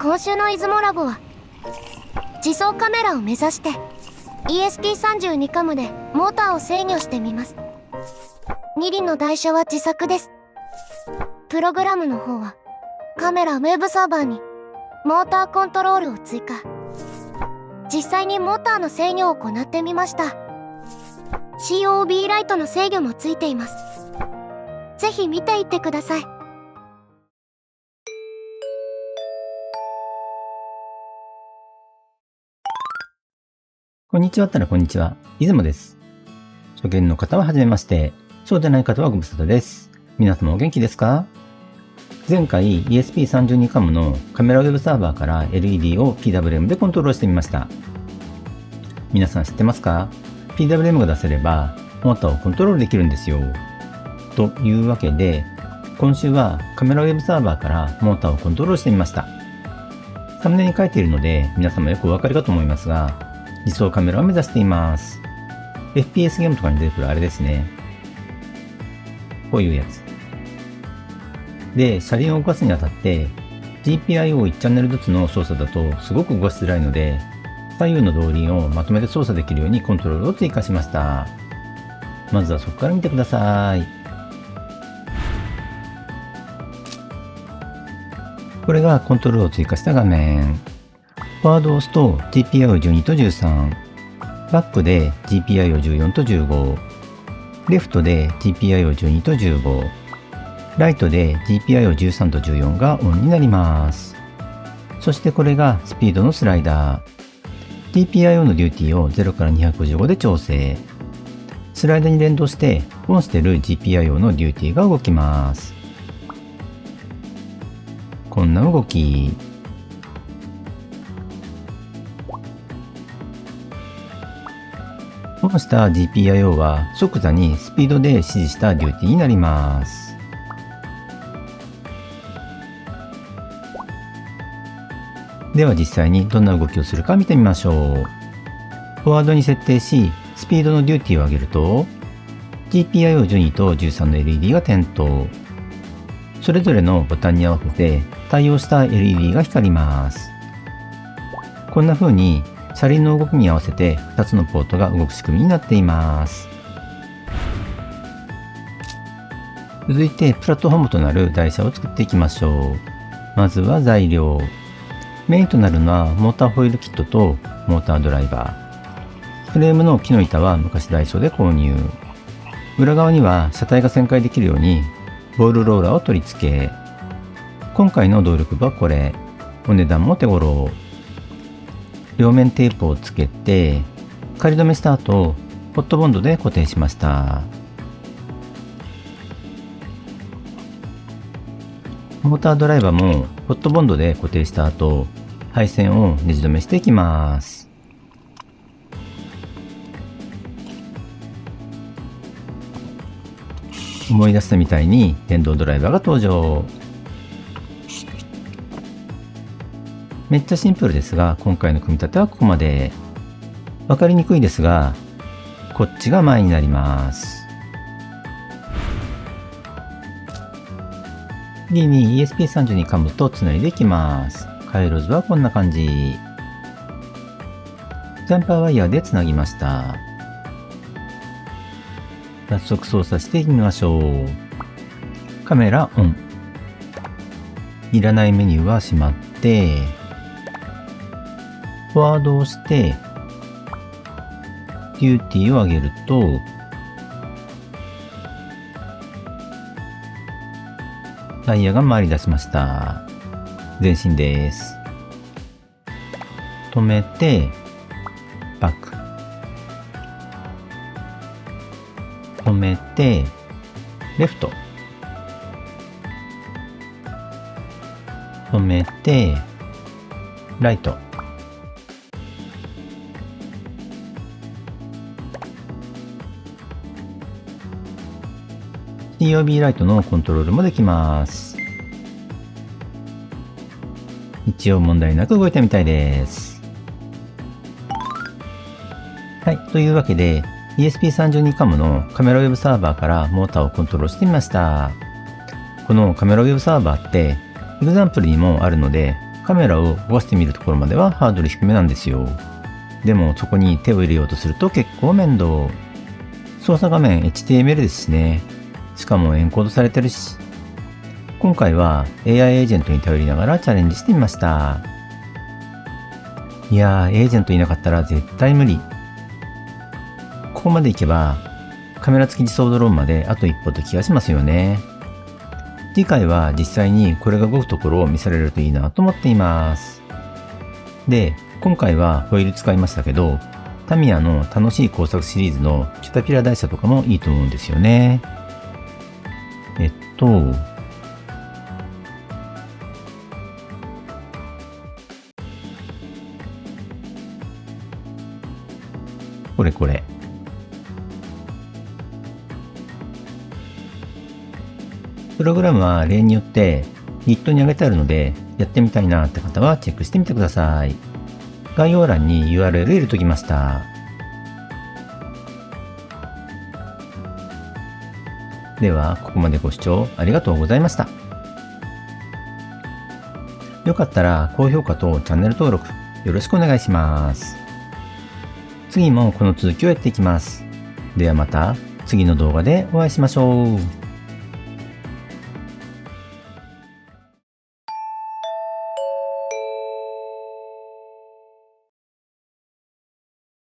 今週の出雲ラボは自走カメラを目指して ESP32 カムでモーターを制御してみます。2輪の台車は自作です。プログラムの方はカメラウェブサーバーにモーターコントロールを追加。実際にモーターの制御を行ってみました。 COB ライトの制御もついています。ぜひ見ていってください。こんにちはったらこんにちは。出雲です。初見の方ははじめまして。そうでない方はご無沙汰です。皆様お元気ですか？前回 ESP32 カムのカメラウェブサーバーから LED を PWM でコントロールしてみました。皆さん知ってますか？ PWM が出せればモーターをコントロールできるんですよ。というわけで、今週はカメラウェブサーバーからモーターをコントロールしてみました。サムネに書いているので皆様よくお分かりかと思いますが、自走カメラを目指しています。FPS ゲームとかに出てくるあれですね。こういうやつ。で、車輪を動かすにあたって GPIO を1チャンネルずつの操作だとすごく動かしづらいので、左右の動輪をまとめて操作できるようにコントロールを追加しました。まずはそこから見てください。これがコントロールを追加した画面。フォワードを押すと GPIO12 と13、バックで GPIO14 と15、レフトで GPIO12 と15、ライトで GPIO13 と14がオンになります。そしてこれがスピードのスライダー。GPIO のデューティーを0から255で調整。スライダーに連動してオンしている GPIO のデューティーが動きます。こんな動き。オンした GPIO は即座にスピードで指示したデューティーになります。では実際にどんな動きをするか見てみましょう。フォワードに設定し、スピードのデューティーを上げると GPIO12 と13の LED が点灯。それぞれのボタンに合わせて対応した LED が光ります。こんな風に車輪の動きに合わせて2つのポートが動く仕組みになっています。続いてプラットフォームとなる台車を作っていきましょう。まずは材料。メインとなるのはモーターホイールキットとモータードライバー。フレームの木の板は昔ダイソーで購入。裏側には車体が旋回できるようにボールローラーを取り付け。今回の動力部はこれ。お値段も手頃。両面テープをつけて仮止めした後、ホットボンドで固定しました。モータードライバーもホットボンドで固定した後、配線をネジ止めしていきます。思い出したみたいに電動ドライバーが登場。めっちゃシンプルですが、今回の組み立てはここまで。わかりにくいですが、こっちが前になります。次に ESP32 カムとつないでいきます。回路図はこんな感じ。ジャンパーワイヤーでつなぎました。早速操作してみましょう。カメラオン。いらないメニューはしまって、フォワードを押して、デューティーを上げると、タイヤが回り出しました。前進です。止めて、バック。止めて、レフト。止めて、ライト。COB ライトのコントロールもできます。一応問題なく動いたみたいです。はい、というわけで ESP32 カムのカメラウェブサーバーからモーターをコントロールしてみました。このカメラウェブサーバーってエグザンプルにもあるのでカメラを動かしてみるところまではハードル低めなんですよ。でもそこに手を入れようとすると結構面倒。操作画面 HTML ですしね。しかもエンコードされてるし。今回は AI エージェントに頼りながらチャレンジしてみました。いやー、エージェントいなかったら絶対無理。ここまでいけばカメラ付き自走ドローンまであと一歩って気がしますよね。次回は実際にこれが動くところを見せられるといいなと思っています。で、今回はホイール使いましたけど、タミヤの楽しい工作シリーズのキャタピラ台車とかもいいと思うんですよね。これ。プログラムは例によって Git に上げてあるので、やってみたいなって方はチェックしてみてください。概要欄に URL 入れときました。では、ここまでご視聴ありがとうございました。よかったら高評価とチャンネル登録よろしくお願いします。次もこの続きをやっていきます。ではまた次の動画でお会いしましょう。